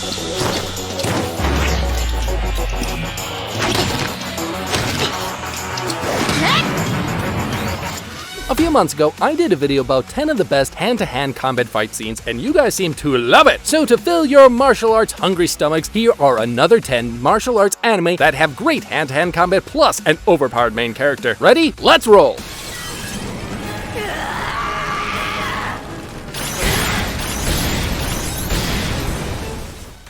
A few months ago, I did a video about 10 of the best hand-to-hand combat fight scenes, and you guys seem to love it! So to fill your martial arts hungry stomachs, here are another 10 martial arts anime that have great hand-to-hand combat plus an overpowered main character. Ready? Let's roll!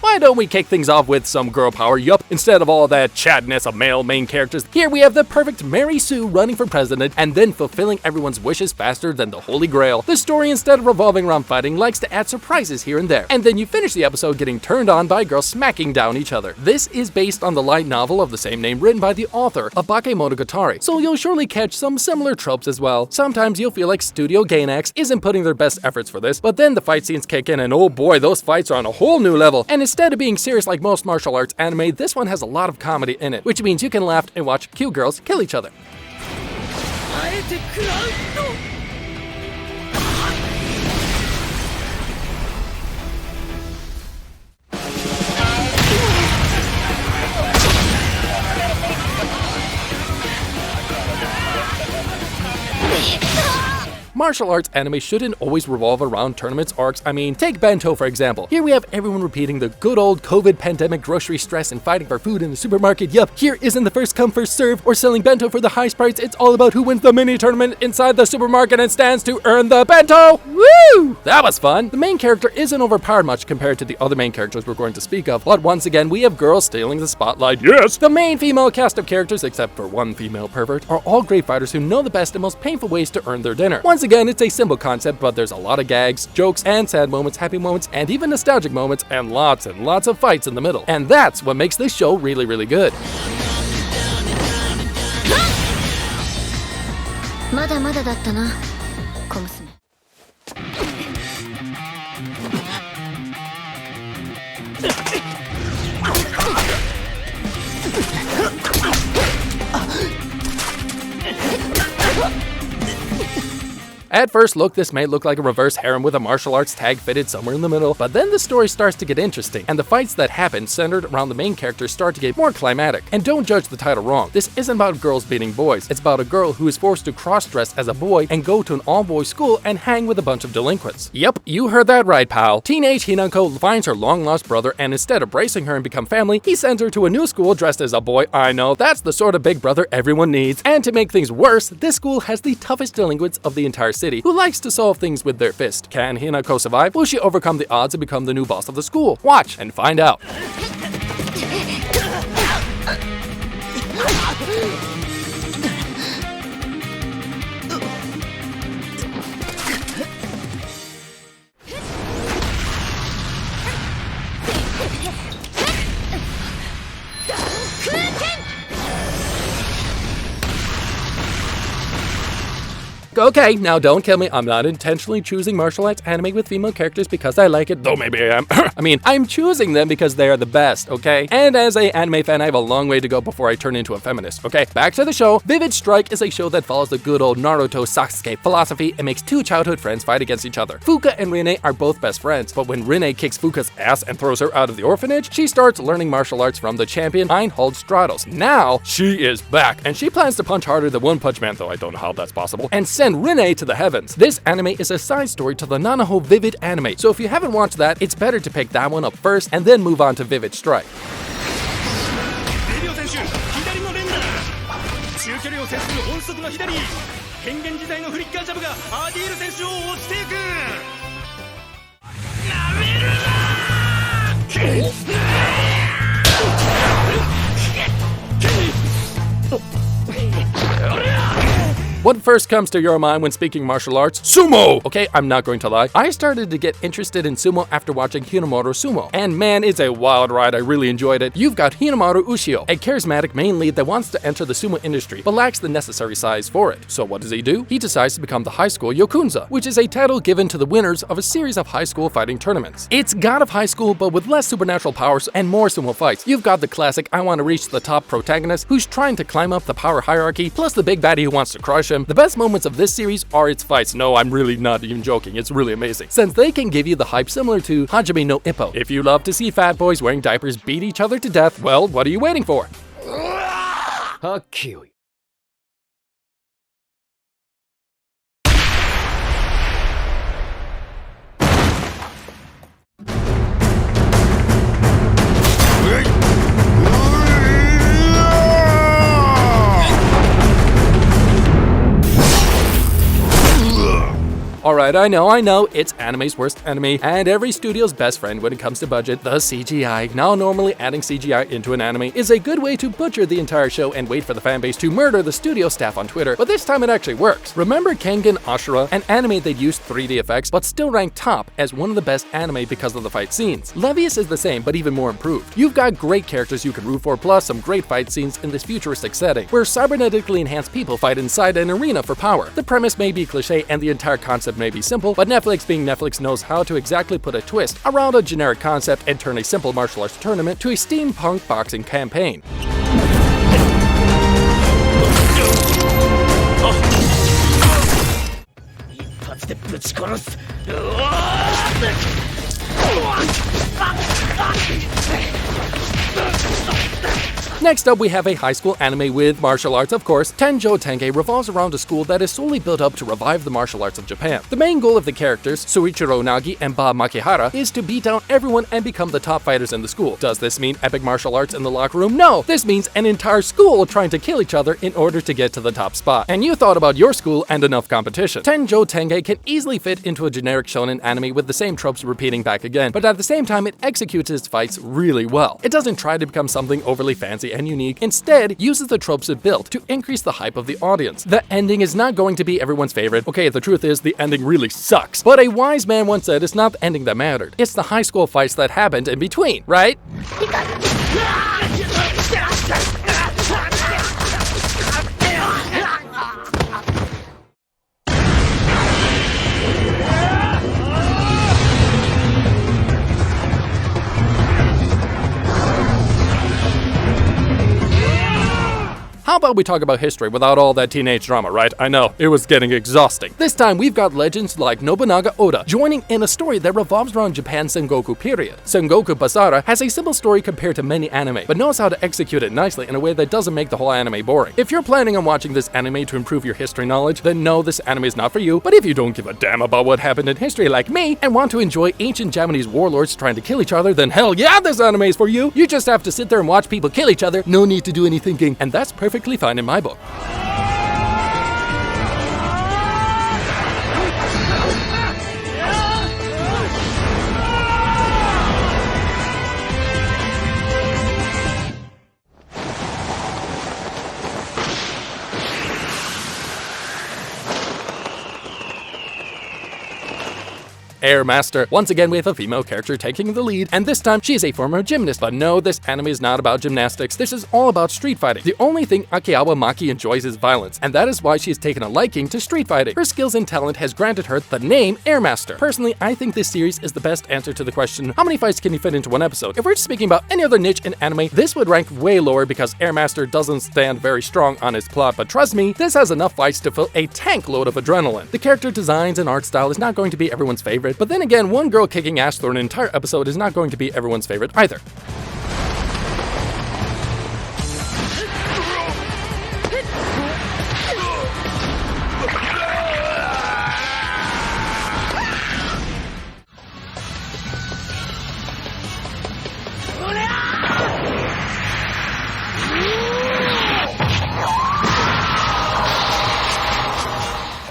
Why don't we kick things off with some girl power, yup, instead of all that chatness of male main characters. Here we have the perfect Mary Sue running for president and then fulfilling everyone's wishes faster than the Holy Grail. The story, instead of revolving around fighting, likes to add surprises here and there. And then you finish the episode getting turned on by girls smacking down each other. This is based on the light novel of the same name written by the author, Abake Monogatari, so you'll surely catch some similar tropes as well. Sometimes you'll feel like Studio Gainax isn't putting their best efforts for this, but then the fight scenes kick in and oh boy, those fights are on a whole new level. And instead of being serious like most martial arts anime, this one has a lot of comedy in it, which means you can laugh and watch cute girls kill each other. Martial arts anime shouldn't always revolve around tournaments, arcs. I mean, take Bento for example. Here we have everyone repeating the good old COVID pandemic grocery stress and fighting for food in the supermarket. Yup, here isn't the first come first serve or selling bento for the highest price. It's all about who wins the mini tournament inside the supermarket and stands to earn the bento. Woo! That was fun. The main character isn't overpowered much compared to the other main characters we're going to speak of, but once again we have girls stealing the spotlight. Yes! The main female cast of characters, except for one female pervert, are all great fighters who know the best and most painful ways to earn their dinner. Once again, it's a simple concept, but there's a lot of gags, jokes, and sad moments, happy moments, and even nostalgic moments, and lots of fights in the middle. And that's what makes this show really, really good. At first look, this may look like a reverse harem with a martial arts tag fitted somewhere in the middle, but then the story starts to get interesting, and the fights that happen centered around the main characters start to get more climatic. And don't judge the title wrong, this isn't about girls beating boys, it's about a girl who is forced to cross-dress as a boy and go to an all-boys school and hang with a bunch of delinquents. Yep, you heard that right, pal. Teenage Hinako finds her long-lost brother, and instead of bracing her and become family, he sends her to a new school dressed as a boy. I know, that's the sort of big brother everyone needs. And to make things worse, this school has the toughest delinquents of the entire city, who likes to solve things with their fist. Can Hinako survive? Will she overcome the odds and become the new boss of the school? Watch and find out. Okay, now don't kill me. I'm not intentionally choosing martial arts anime with female characters because I like it, though maybe I am. I mean, I'm choosing them because they are the best, okay? And as an anime fan, I have a long way to go before I turn into a feminist, okay? Back to the show. Vivid Strike is a show that follows the good old Naruto Sasuke philosophy and makes two childhood friends fight against each other. Fuka and Rin are both best friends, but when Rin kicks Fuka's ass and throws her out of the orphanage, she starts learning martial arts from the champion Einhold Stratos. Now, she is back, and she plans to punch harder than One Punch Man, though I don't know how that's possible, and send Rin to the heavens. This anime is a side story to the Nanho Vivid anime, so if you haven't watched that, it's better to pick that one up first and then move on to Vivid Strike. What first comes to your mind when speaking martial arts? Sumo! Okay, I'm not going to lie. I started to get interested in sumo after watching Hinomaru Sumo. And man, it's a wild ride. I really enjoyed it. You've got Hinomaru Ushio, a charismatic main lead that wants to enter the sumo industry, but lacks the necessary size for it. So what does he do? He decides to become the high school Yokunza, which is a title given to the winners of a series of high school fighting tournaments. It's God of High School, but with less supernatural powers and more sumo fights. You've got the classic I want to reach the top protagonist who's trying to climb up the power hierarchy, plus the big baddie who wants to crush him. him, the best moments of this series are its fights. No, I'm really not even joking, it's really amazing. Since they can give you the hype similar to Hajime no Ippo. If you love to see fat boys wearing diapers beat each other to death, well, what are you waiting for? Kiwi. Alright, I know, it's anime's worst enemy, and every studio's best friend when it comes to budget, the CGI. Now, normally adding CGI into an anime is a good way to butcher the entire show and wait for the fanbase to murder the studio staff on Twitter, but this time it actually works. Remember Kengan Ashura, an anime that used 3D effects, but still ranked top as one of the best anime because of the fight scenes. Levius is the same, but even more improved. You've got great characters you can root for, plus some great fight scenes in this futuristic setting, where cybernetically enhanced people fight inside an arena for power. The premise may be cliche and the entire concept may be simple, but Netflix being Netflix knows how to exactly put a twist around a generic concept and turn a simple martial arts tournament to a steampunk boxing campaign. Next up, we have a high school anime with martial arts, of course. Tenjou Tenge revolves around a school that is solely built up to revive the martial arts of Japan. The main goal of the characters, Suichiro Nagi and Ba Makihara, is to beat down everyone and become the top fighters in the school. Does this mean epic martial arts in the locker room? No! This means an entire school trying to kill each other in order to get to the top spot. And you thought about your school and enough competition. Tenjou Tenge can easily fit into a generic shonen anime with the same tropes repeating back again, but at the same time it executes its fights really well. It doesn't try to become something overly fancy and unique, instead uses the tropes it built to increase the hype of the audience. The ending is not going to be everyone's favorite. Okay, the truth is the ending really sucks. But a wise man once said it's not the ending that mattered. It's the high school fights that happened in between, right? How about we talk about history without all that teenage drama, right? I know, it was getting exhausting. This time we've got legends like Nobunaga Oda joining in a story that revolves around Japan's Sengoku period. Sengoku Basara has a simple story compared to many anime, but knows how to execute it nicely in a way that doesn't make the whole anime boring. If you're planning on watching this anime to improve your history knowledge, then no, this anime is not for you. But if you don't give a damn about what happened in history like me, and want to enjoy ancient Japanese warlords trying to kill each other, then hell yeah, this anime is for you! You just have to sit there and watch people kill each other, no need to do any thinking, and that's perfectly fine in my book. Airmaster. Once again, we have a female character taking the lead, and this time she is a former gymnast. But no, this anime is not about gymnastics. This is all about street fighting. The only thing Akiawa Maki enjoys is violence, and that is why she has taken a liking to street fighting. Her skills and talent has granted her the name Airmaster. Personally, I think this series is the best answer to the question, how many fights can you fit into one episode? If we're speaking about any other niche in anime, this would rank way lower because Airmaster doesn't stand very strong on its plot, but trust me, this has enough fights to fill a tank load of adrenaline. The character designs and art style is not going to be everyone's favorite, but then again, one girl kicking ass through an entire episode is not going to be everyone's favorite either.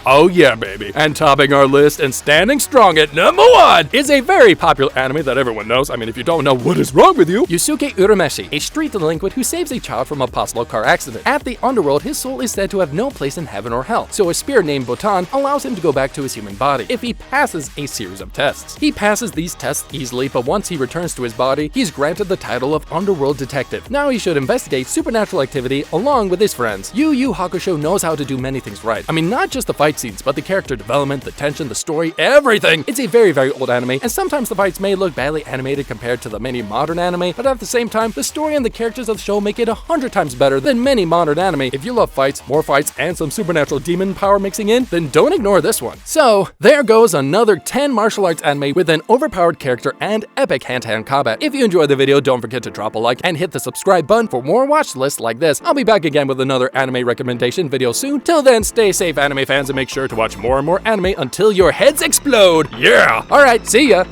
Oh yeah, baby. And topping our list and standing strong at number 1 is a very popular anime that everyone knows. I mean, if you don't know, what is wrong with you? Yusuke Urameshi, a street delinquent who saves a child from a possible car accident. At the underworld, his soul is said to have no place in heaven or hell, so a spirit named Botan allows him to go back to his human body if he passes a series of tests. He passes these tests easily, but once he returns to his body, he's granted the title of Underworld Detective. Now he should investigate supernatural activity along with his friends. Yu Hakushou knows how to do many things right. I mean, not just the fight fight scenes, but the character development, the tension, the story, everything. It's a very, very old anime, and sometimes the fights may look badly animated compared to the many modern anime, but at the same time, the story and the characters of the show make it 100 times better than many modern anime. If you love fights, more fights, and some supernatural demon power mixing in, then don't ignore this one. So, there goes another 10 martial arts anime with an overpowered character and epic hand-to-hand combat. If you enjoyed the video, don't forget to drop a like and hit the subscribe button for more watch lists like this. I'll be back again with another anime recommendation video soon. Till then, stay safe, anime fans, and make sure to watch more and more anime until your heads explode. Yeah! Alright, see ya!